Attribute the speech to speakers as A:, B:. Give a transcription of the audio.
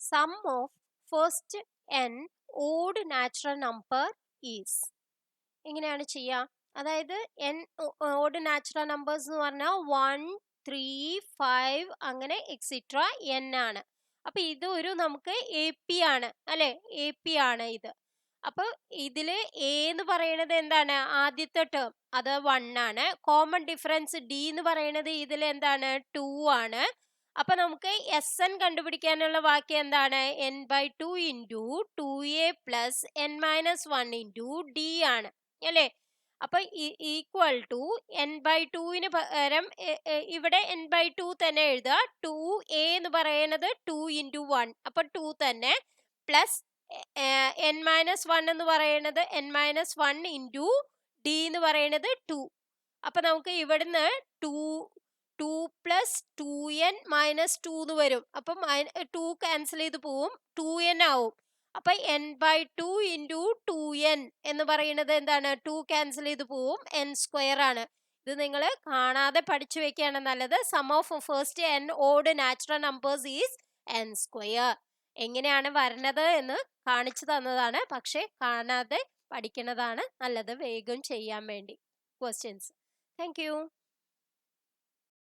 A: Some of first n odd natural number is. എങ്ങനെയാണ് ചെയ്യുക? അതായത് n ഓഡ് നാച്ചുറൽ നമ്പേഴ്സ് എന്ന് പറഞ്ഞാൽ 1, 3, 5 അങ്ങനെ എക്സിട്ര n ആണ്. അപ്പൊ ഇത് ഒരു നമുക്ക് എ പി ആണ് അല്ലെ, എ പി ആണ് ഇത്. അപ്പൊ ഇതില് എ എന്ന് പറയുന്നത് എന്താണ്? ആദ്യത്തെ ടേം അത് 1 ആണ്. കോമൺ ഡിഫറൻസ് ഡി എന്ന് പറയുന്നത് ഇതിൽ എന്താണ്? 2 ആണ്. അപ്പൊ നമുക്ക് എസ് എൻ കണ്ടുപിടിക്കാനുള്ള വാക്യം എന്താണ്? n/2 into 2a plus n-1 into D ആണ് അല്ലേ? അപ്പൊ ഈക്വൽ ടു n/2 പകരം ഇവിടെ n/2 തന്നെ എഴുതുക. 2a എന്ന് പറയുന്നത് 2 ഇൻറ്റു 1, അപ്പൊ 2 തന്നെ, പ്ലസ് n-1 എന്ന് പറയുന്നത് n-1 ഇൻറ്റു ഡി എന്ന് പറയുന്നത് 2. അപ്പൊ നമുക്ക് ഇവിടുന്ന് 2 പ്ലസ് 2n മൈനസ് 2 എന്ന് വരും. അപ്പം 2 ക്യാൻസൽ ചെയ്ത് പോവും, 2n ആവും. അപ്പൊ n/2 ഇൻറ്റു 2n എന്ന് പറയുന്നത് എന്താണ്? 2 ക്യാൻസൽ ചെയ്ത് പോവും, n² ആണ്. ഇത് നിങ്ങൾ കാണാതെ പഠിച്ചു വെക്കുകയാണ് നല്ലത്. Sum of first n odd natural numbers is n². എങ്ങനെയാണ് വരുന്നത് എന്ന് കാണിച്ചു തന്നതാണ്, പക്ഷെ കാണാതെ പഠിക്കുന്നതാണ് നല്ലത് വേഗം ചെയ്യാൻ വേണ്ടി ക്വസ്റ്റ്യൻസ്. Thank you.